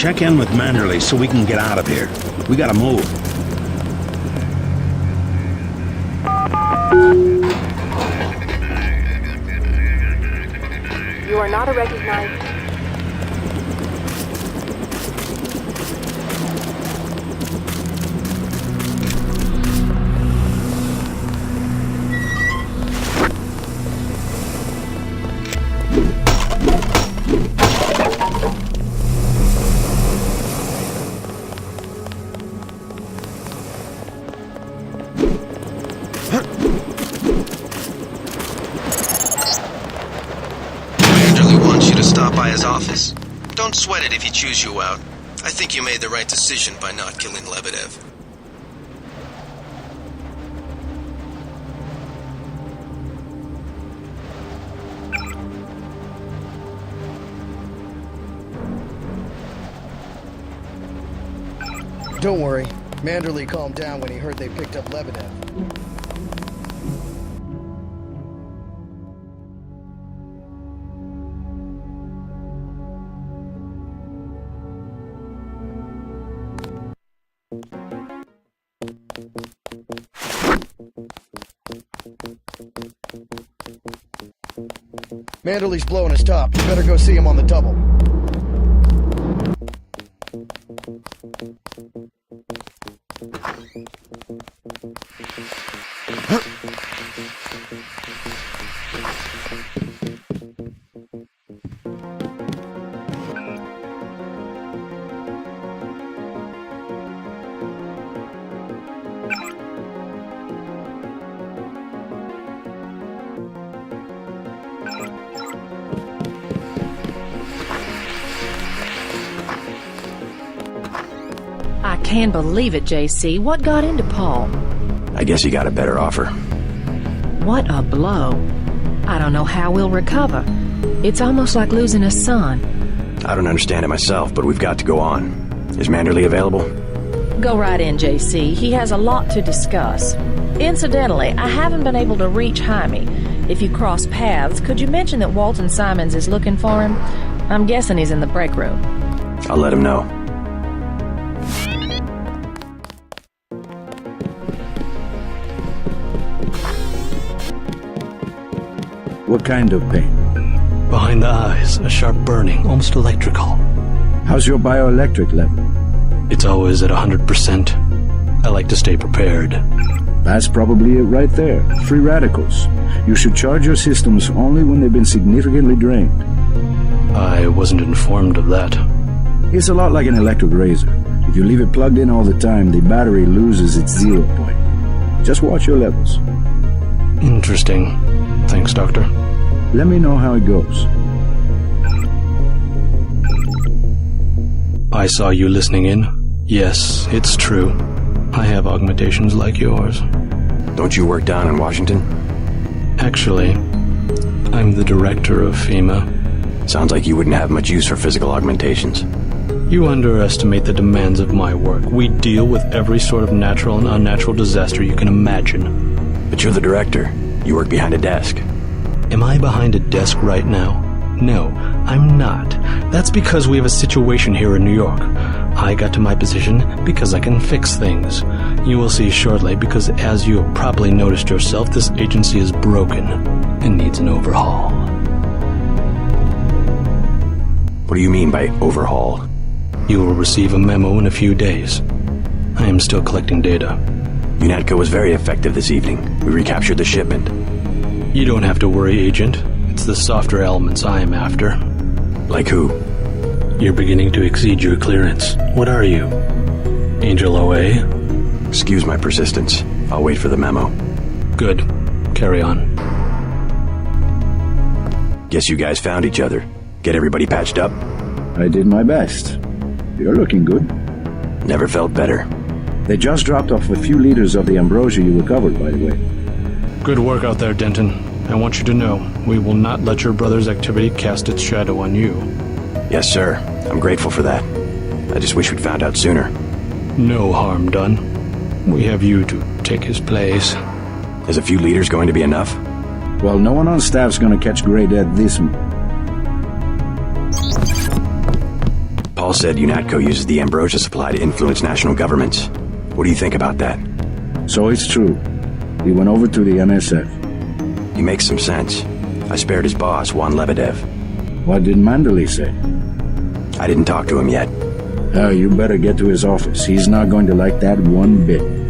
Check in with Manderley so we can get out of here. We gotta move. You are not a recognized... Stop by his office. Don't sweat it if he chews you out. I think you made the right decision by not killing Lebedev. Don't worry. Manderley calmed down when he heard they picked up Lebedev. Manderley's blowing his top. You better go see him on the double. I can't believe it, JC. What got into Paul? I guess he got a better offer. What a blow. I don't know how we'll recover. It's almost like losing a son. I don't understand it myself, but we've got to go on. Is Manderley available? Go right in, JC. He has a lot to discuss. Incidentally, I haven't been able to reach Jaime. If you cross paths, could you mention that Walton Simons is looking for him? I'm guessing he's in the break room. I'll let him know. What kind of pain? Behind the eyes, a sharp burning, almost electrical. How's your bioelectric level? It's always at 100%. I like to stay prepared. That's probably it right there. Free radicals. You should charge your systems only when they've been significantly drained. I wasn't informed of that. It's a lot like an electric razor. If you leave it plugged in all the time, the battery loses its 0 point. Just watch your levels. Interesting. Thanks, Doctor. Let me know how it goes. I saw you listening in. Yes, it's true. I have augmentations like yours. Don't you work down in Washington? Actually, I'm the director of FEMA. Sounds like you wouldn't have much use for physical augmentations. You underestimate the demands of my work. We deal with every sort of natural and unnatural disaster you can imagine. But you're the director. You work behind a desk. Am I behind a desk right now? No, I'm not. That's because we have a situation here in New York. I got to my position because I can fix things. You will see shortly, because as you have probably noticed yourself, this agency is broken and needs an overhaul. What do you mean by overhaul? You will receive a memo in a few days. I am still collecting data. UNATCO was very effective this evening. We recaptured the shipment. You don't have to worry, Agent. It's the softer elements I am after. Like who? You're beginning to exceed your clearance. What are you? Angel OA? Excuse my persistence. I'll wait for the memo. Good. Carry on. Guess you guys found each other. Get everybody patched up? I did my best. You're looking good. Never felt better. They just dropped off a few liters of the ambrosia you recovered, by the way. Good work out there, Denton. I want you to know, we will not let your brother's activity cast its shadow on you. Yes, sir. I'm grateful for that. I just wish we'd found out sooner. No harm done. We have you to take his place. Is a few liters going to be enough? Well, no one on staff's gonna catch Grey Dead this month. Paul Paul said UNATCO uses the ambrosia supply to influence national governments. What do you think about that? So it's true. He went over to the NSF. He makes some sense. I spared his boss, Juan Lebedev. What did Manderley say? I didn't talk to him yet. You better get to his office. He's not going to like that one bit.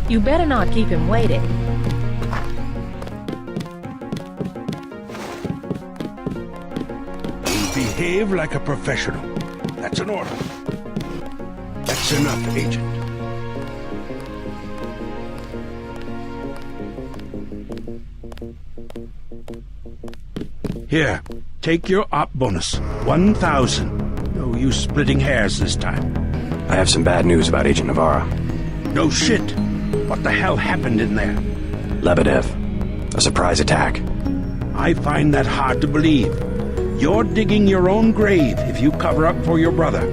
You better not keep him waiting. Behave like a professional. That's an order. That's enough, Agent. Here, take your op bonus. 1,000. No use splitting hairs this time. I have some bad news about Agent Navarro. No shit. What the hell happened in there? Lebedev. A surprise attack. I find that hard to believe. You're digging your own grave if you cover up for your brother.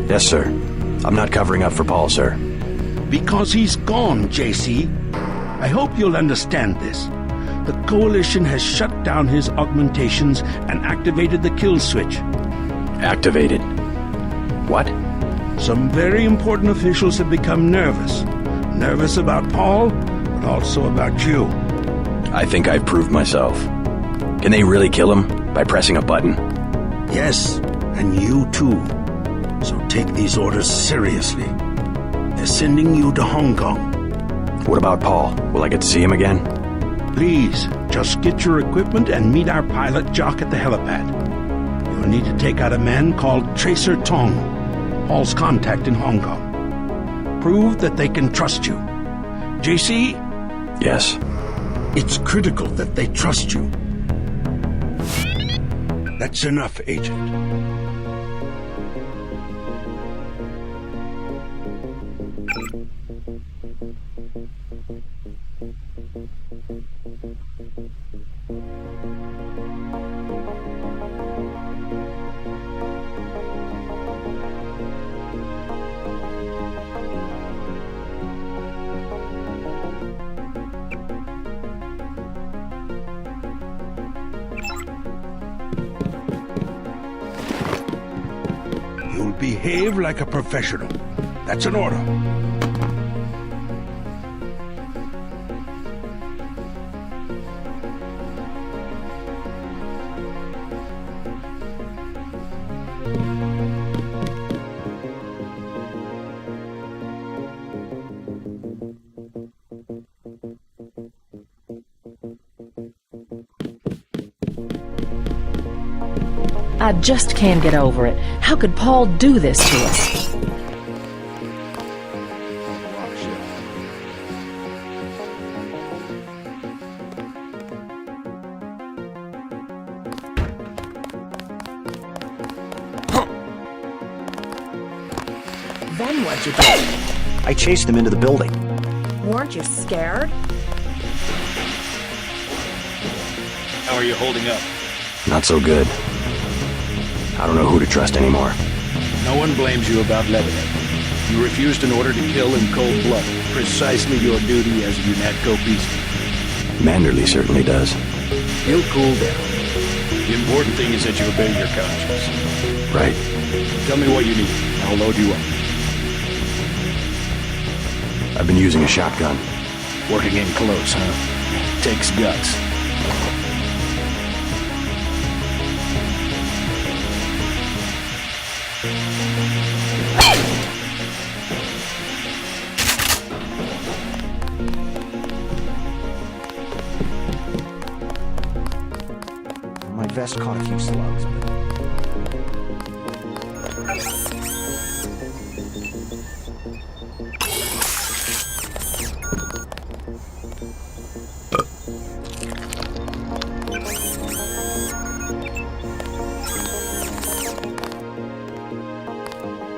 Yes, sir. I'm not covering up for Paul, sir. Because he's gone, JC. I hope you'll understand this. The Coalition has shut down his augmentations and activated the kill switch. Activated. What? Some very important officials have become nervous. Nervous about Paul, but also about you. I think I've proved myself. Can they really kill him by pressing a button? Yes, and you too. So take these orders seriously. They're sending you to Hong Kong. What about Paul? Will I get to see him again? Please, just get your equipment and meet our pilot Jock at the helipad. You'll need to take out a man called Tracer Tong, Paul's contact in Hong Kong. Prove that they can trust you. JC? Yes. It's critical that they trust you. That's enough, Agent. You'll behave like a professional. That's an order. I just can't get over it. How could Paul do this to us? Then what'd you do? I chased him into the building. Weren't you scared? How are you holding up? Not so good. I don't know who to trust anymore. No one blames you about Lebanon. You refused an order to kill in cold blood. Precisely your duty as a UNATCO peacekeeper. Manderley certainly does. He'll cool down. The important thing is that you obey your conscience. Right. Tell me what you need. I'll load you up. I've been using a shotgun. Working in close, huh? Takes guts. My vest caught a few slugs, but...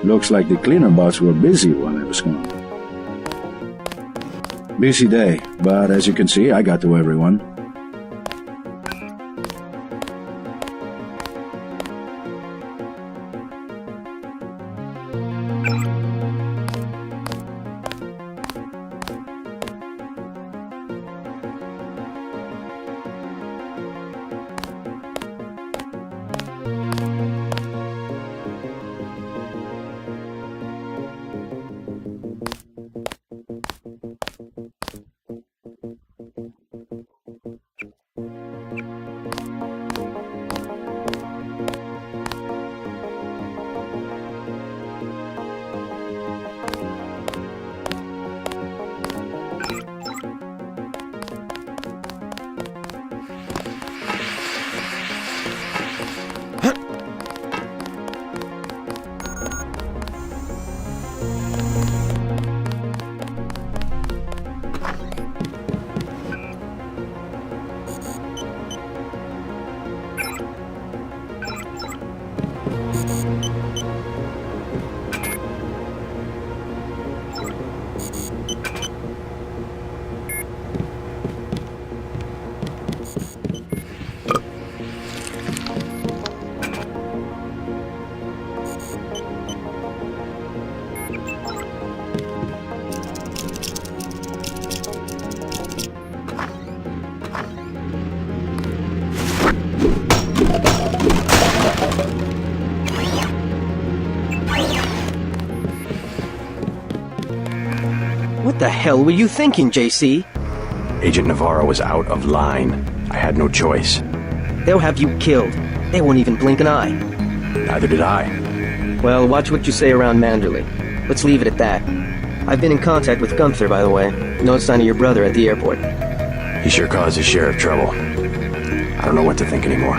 Looks like the cleaner bots were busy while I was gone. Busy day, but as you can see, I got to everyone. What the hell were you thinking, JC? Agent Navarro was out of line. I had no choice. They'll have you killed. They won't even blink an eye. Neither did I. Well, watch what you say around Manderley. Let's leave it at that. I've been in contact with Gunther, by the way. No sign of your brother at the airport. He sure caused his share of trouble. I don't know what to think anymore.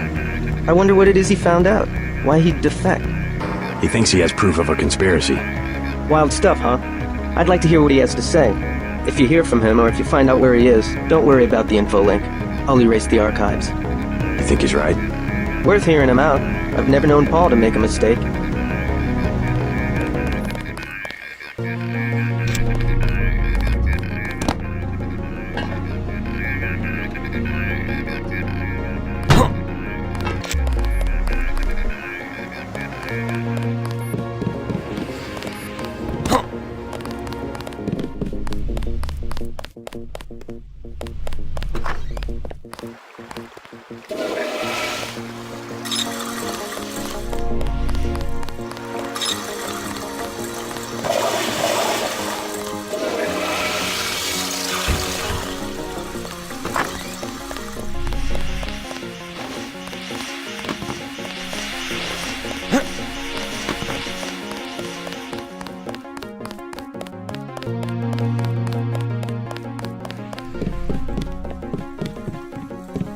I wonder what it is he found out. Why he'd defect. He thinks he has proof of a conspiracy. Wild stuff, huh? I'd like to hear what he has to say. If you hear from him, or if you find out where he is, don't worry about the info link. I'll erase the archives. You think he's right? Worth hearing him out. I've never known Paul to make a mistake.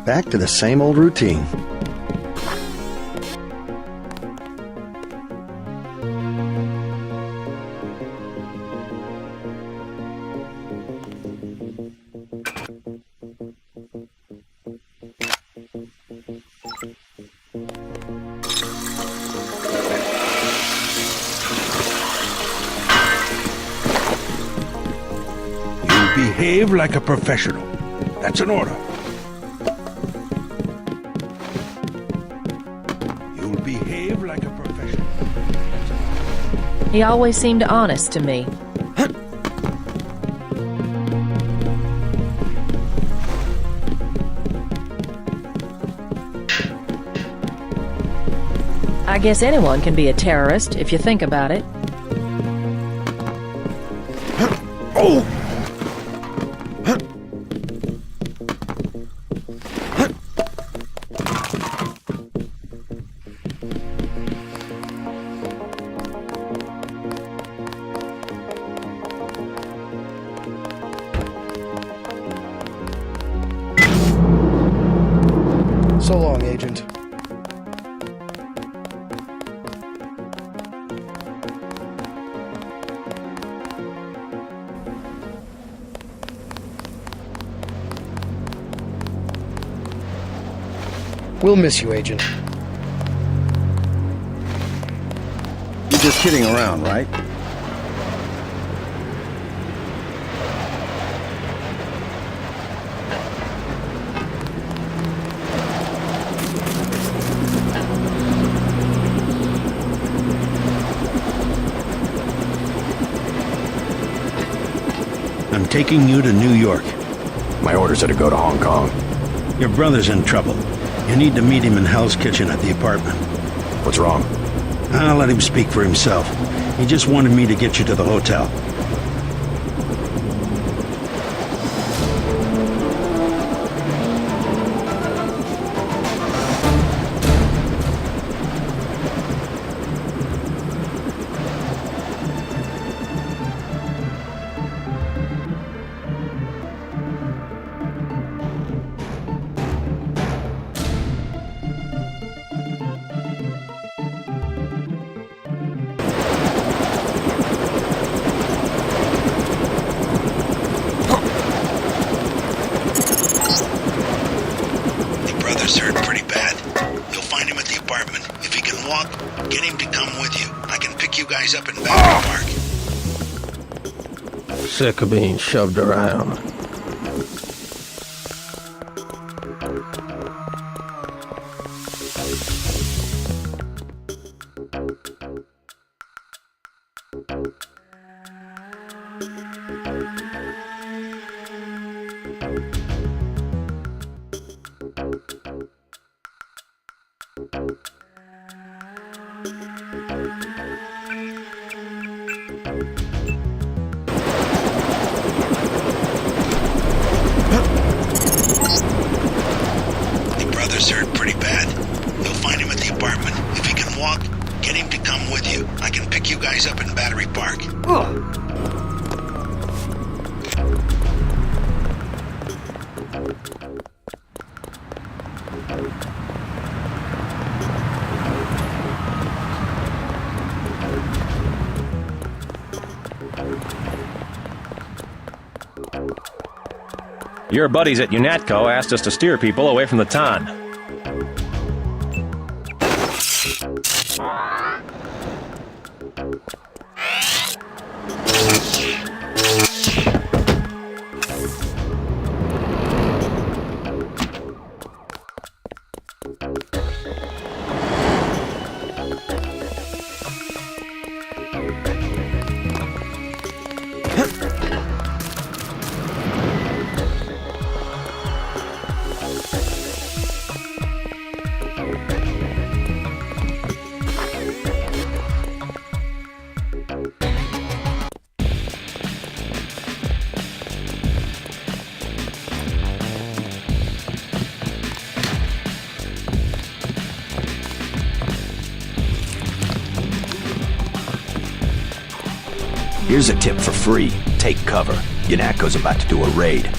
Back to the same old routine. You behave like a professional. That's an order. Behave like a professional. He always seemed honest to me. I guess anyone can be a terrorist if you think about it. Oh! So long, Agent. We'll miss you, Agent. just kidding around, right? I'm taking you to New York. My orders are to go to Hong Kong. Your brother's in trouble. You need to meet him in Hell's Kitchen at the apartment. What's wrong? I'll let him speak for himself. He just wanted me to get you to the hotel. Hurt pretty bad. You'll find him at the apartment. If he can walk, get him to come with you. I can pick you guys up in Battery Park. Sick of being shoved around. Your brother's hurt pretty bad. You'll find him at the apartment. If he can walk, get him to come with you. I can pick you guys up in Battery Park. Your buddies at UNATCO asked us to steer people away from the Tan. Here's a tip for free. Take cover. UNATCO's about to do a raid.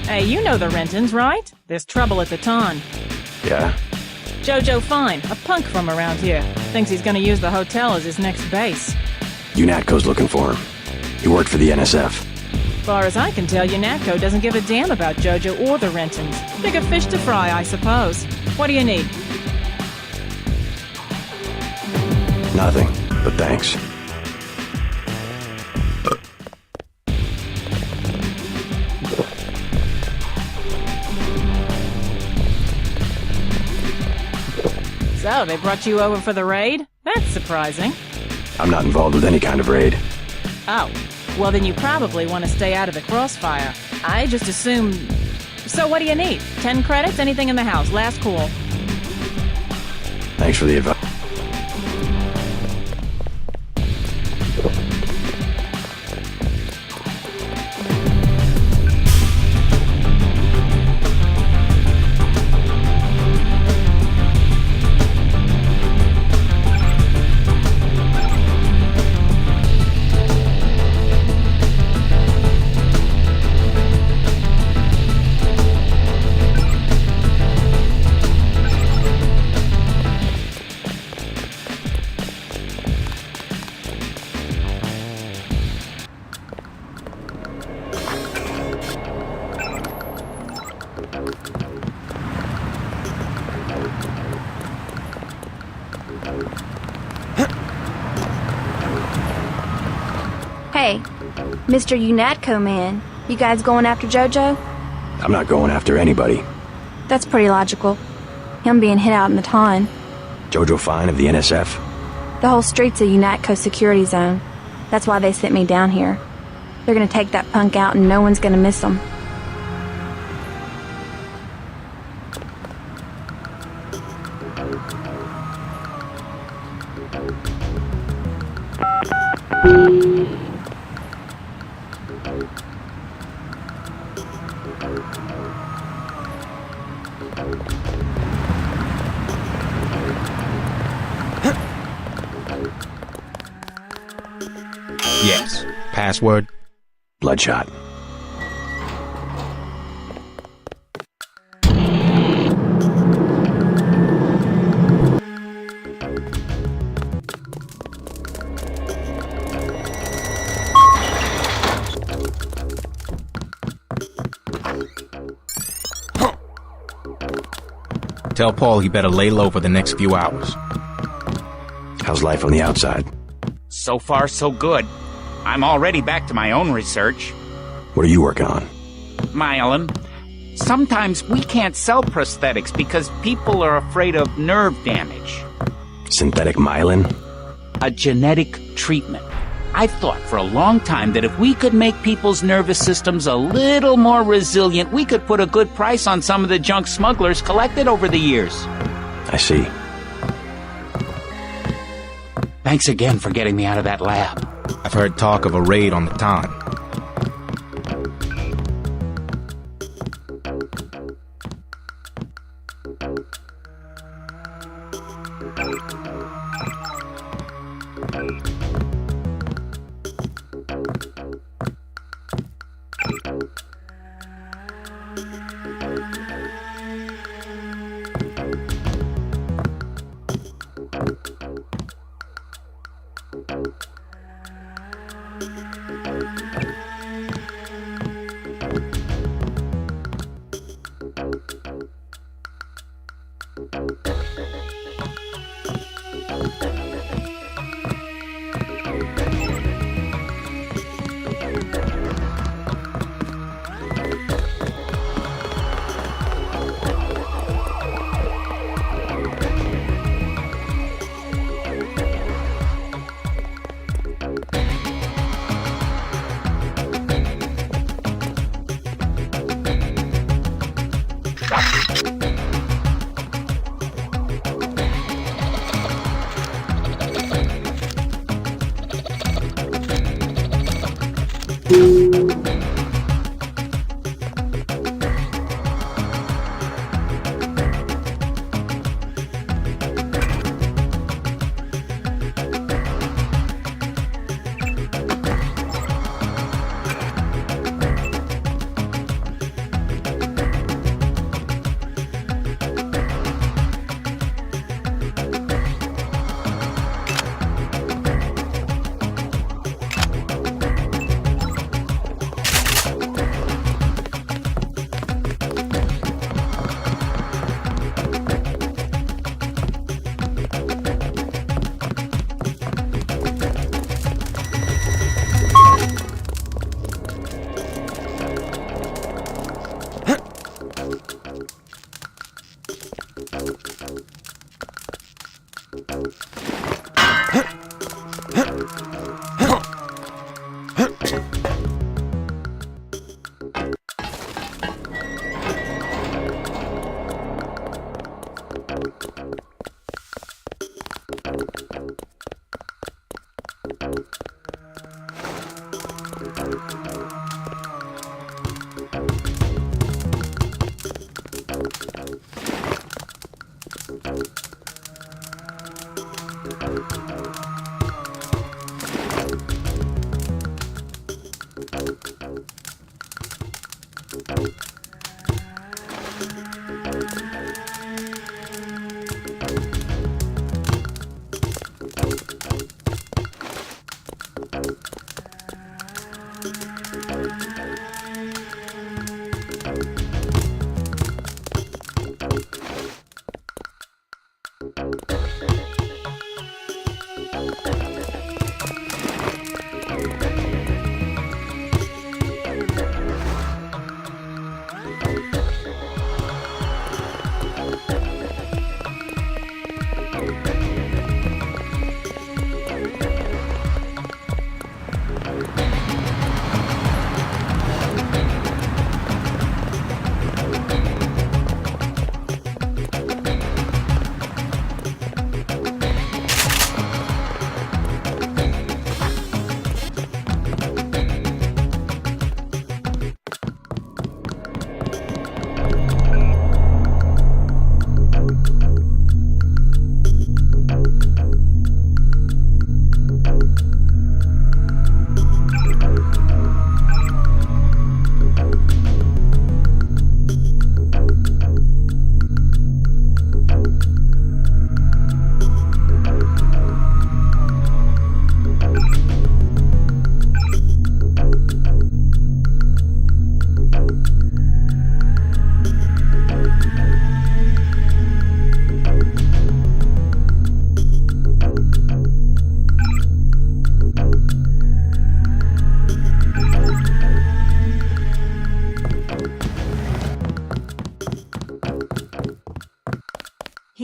Hey, you know the Rentons, right? There's trouble at the Ton. Yeah? Jojo Fine, a punk from around here, thinks he's gonna use the hotel as his next base. UNATCO's looking for him. He worked for the NSF. Far as I can tell, UNATCO doesn't give a damn about Jojo or the Rentons. Bigger fish to fry, I suppose. What do you need? Nothing, but thanks. So, they brought you over for the raid? That's surprising. I'm not involved with any kind of raid. Oh, well then you probably want to stay out of the crossfire. I just assumed... So what do you need? 10 credits? Anything in the house? Last call. Thanks for the advice. Hey, Mr. UNATCO man, you guys going after JoJo? I'm not going after anybody. That's pretty logical. Him being hit out in the ton. Jojo Fine of the NSF? The whole street's a UNATCO security zone. That's why they sent me down here. They're gonna take that punk out and no one's gonna miss them. Yes. Password? Bloodshot. Tell Paul he better lay low for the next few hours. How's life on the outside? So far, so good. I'm already back to my own research. What are you working on? Myelin. Sometimes we can't sell prosthetics because people are afraid of nerve damage. Synthetic myelin? A genetic treatment. I've thought for a long time that if we could make people's nervous systems a little more resilient, we could put a good price on some of the junk smugglers collected over the years. I see. Thanks again for getting me out of that lab. I've heard talk of a raid on the Ton.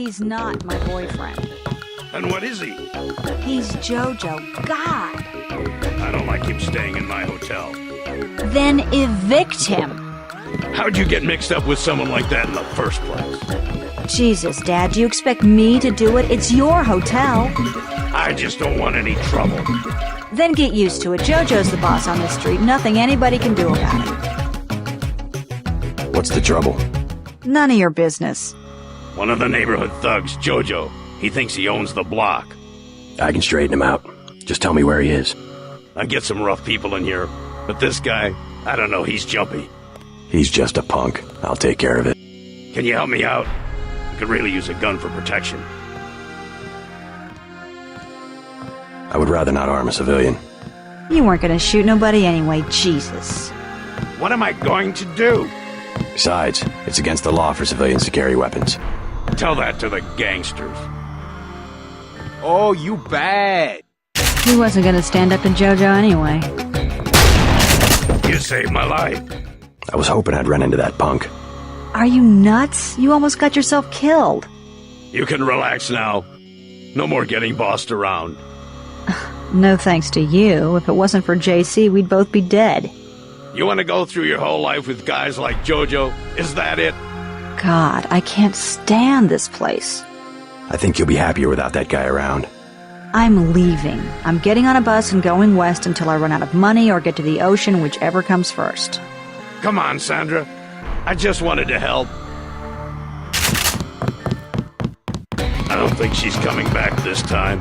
He's not my boyfriend. And what is he? He's Jojo. God! I don't like him staying in my hotel. Then evict him. How'd you get mixed up with someone like that in the first place? Jesus, Dad, do you expect me to do it? It's your hotel. I just don't want any trouble. Then get used to it. Jojo's the boss on this street. Nothing anybody can do about it. What's the trouble? None of your business. One of the neighborhood thugs, Jojo. He thinks he owns the block. I can straighten him out. Just tell me where he is. I get some rough people in here, but this guy, I don't know, he's jumpy. He's just a punk. I'll take care of it. Can you help me out? I could really use a gun for protection. I would rather not harm a civilian. You weren't gonna shoot nobody anyway, Jesus. What am I going to do? Besides, it's against the law for civilians to carry weapons. Tell that to the gangsters. Oh, you bad. He wasn't gonna stand up to Jojo anyway. You saved my life. I was hoping I'd run into that punk. Are you nuts? You almost got yourself killed. You can relax now. No more getting bossed around. No thanks to you. If it wasn't for JC, we'd both be dead. You want to go through your whole life with guys like Jojo? Is that it? God, I can't stand this place. I think you'll be happier without that guy around. I'm leaving. I'm getting on a bus and going west until I run out of money or get to the ocean, whichever comes first. Come on, Sandra. I just wanted to help. I don't think she's coming back this time.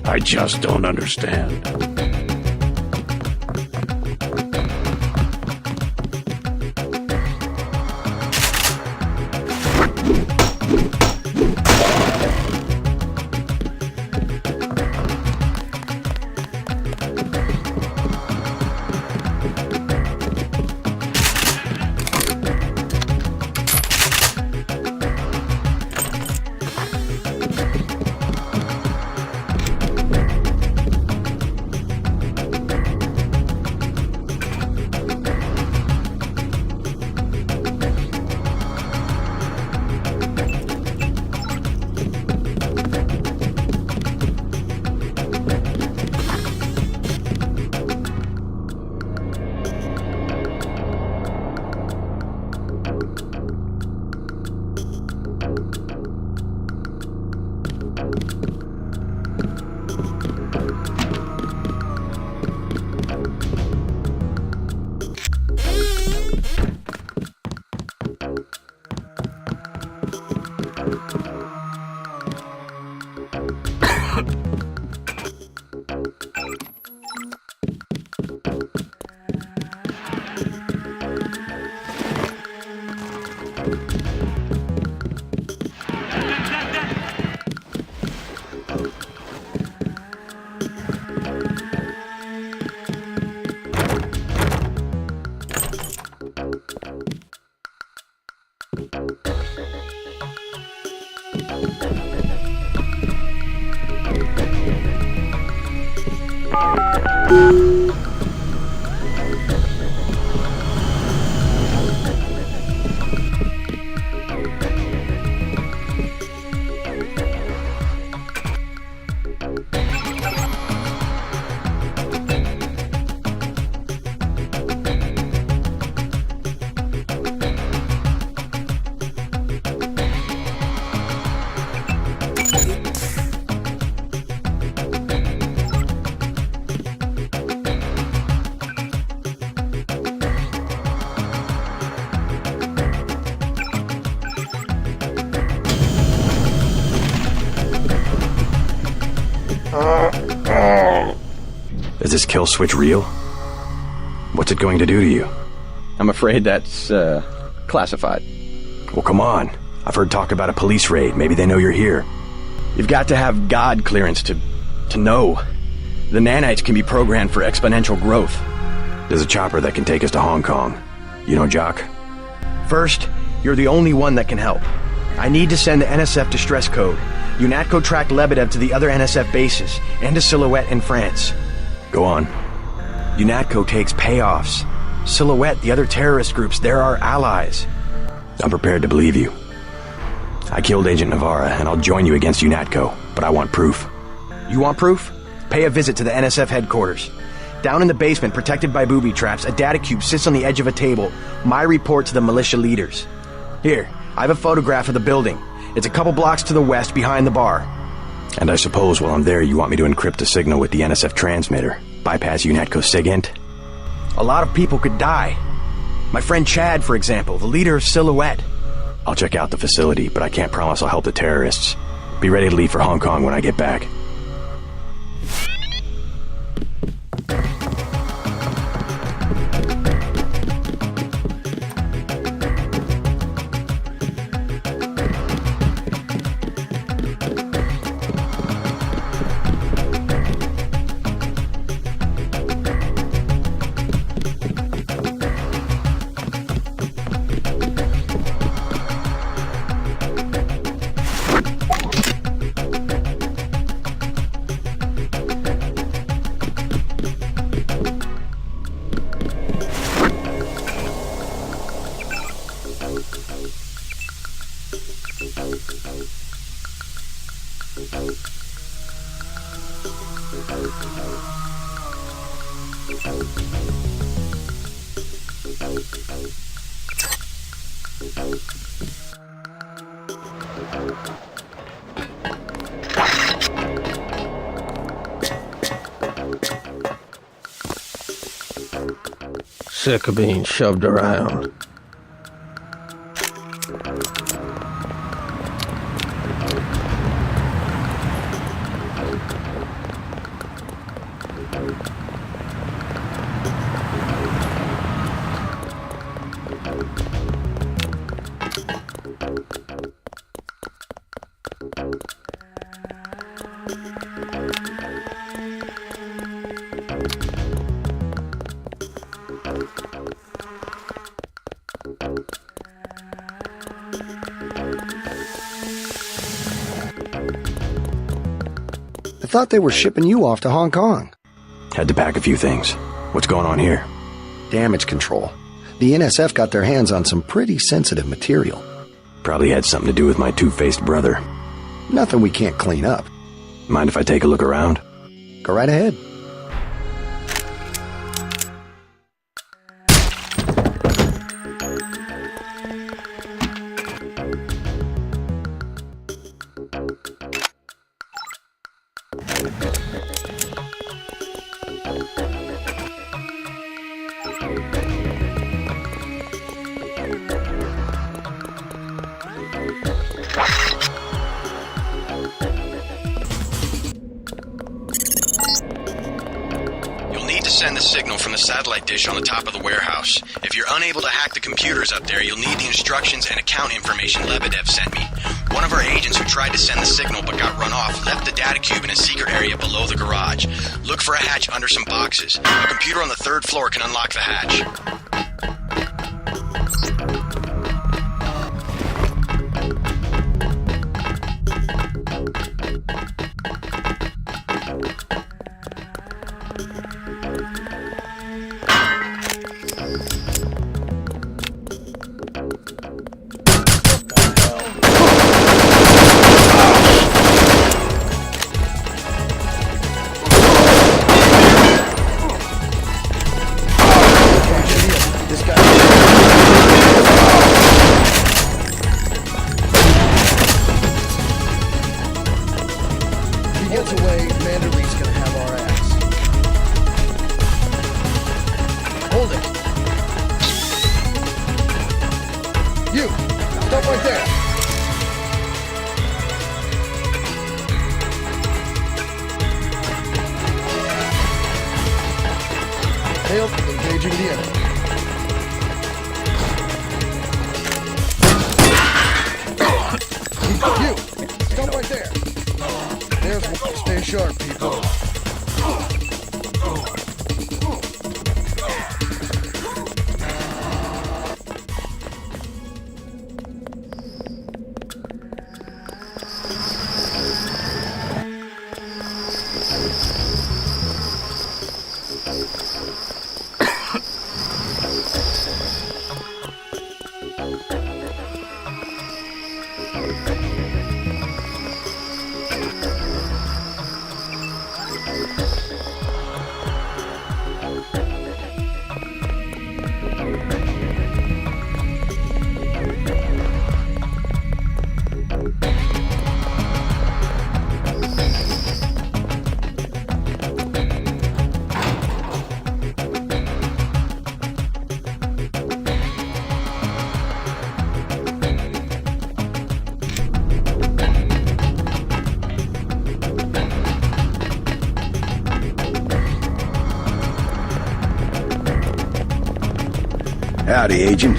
I just don't understand. Is this kill switch real? What's it going to do to you? I'm afraid that's, classified. Well, come on. I've heard talk about a police raid. Maybe they know you're here. You've got to have God clearance to know. The nanites can be programmed for exponential growth. There's a chopper that can take us to Hong Kong. You know Jock? First, you're the only one that can help. I need to send the NSF distress code. UNATCO tracked Lebedev to the other NSF bases, and to Silhouette in France. Go on. UNATCO takes payoffs. Silhouette, the other terrorist groups, they're our allies. I'm prepared to believe you. I killed Agent Navarra, and I'll join you against UNATCO, but I want proof. You want proof? Pay a visit to the NSF headquarters. Down in the basement, protected by booby traps, a data cube sits on the edge of a table. My report to the militia leaders. Here, I have a photograph of the building. It's a couple blocks to the west, behind the bar. And I suppose while I'm there, you want me to encrypt the signal with the NSF transmitter, bypass UNATCO SIGINT? A lot of people could die. My friend Chad, for example, the leader of Silhouette. I'll check out the facility, but I can't promise I'll help the terrorists. Be ready to leave for Hong Kong when I get back. Sick of being shoved around. I thought they were shipping you off to Hong Kong. Had to pack a few things. What's going on here? Damage control. The NSF got their hands on some pretty sensitive material. Probably had something to do with my two-faced brother. Nothing we can't clean up. Mind if I take a look around? Go right ahead. Send the signal from the satellite dish on the top of the warehouse. If you're unable to hack the computers up there, you'll need the instructions and account information Lebedev sent me. One of our agents who tried to send the signal but got run off left the data cube in a secret area below the garage. Look for a hatch under some boxes. A computer on the 3rd floor can unlock the hatch. Engaging the enemy. You! Stop right there! There's one. Stay sharp, people. Howdy, Agent.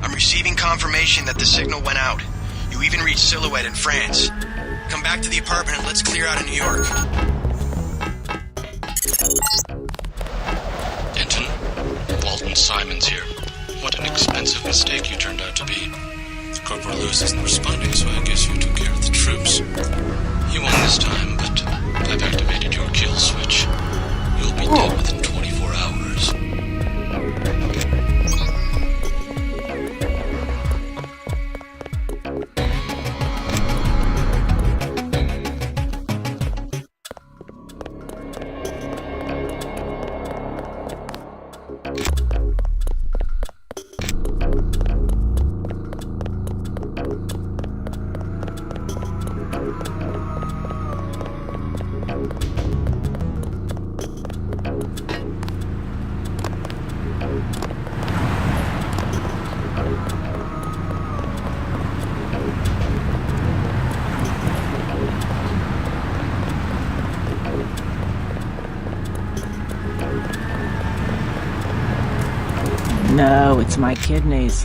I'm receiving confirmation that the signal went out. You even reached Silhouette in France. Come back to the apartment and let's clear out of New York. Denton, Walton Simons here. What an expensive mistake you turned out to be. Corporal Lewis isn't responding, so I guess you took care of the troops. You won this time, but I've activated your kill switch. You'll be dead within 24 hours. No, it's my kidneys.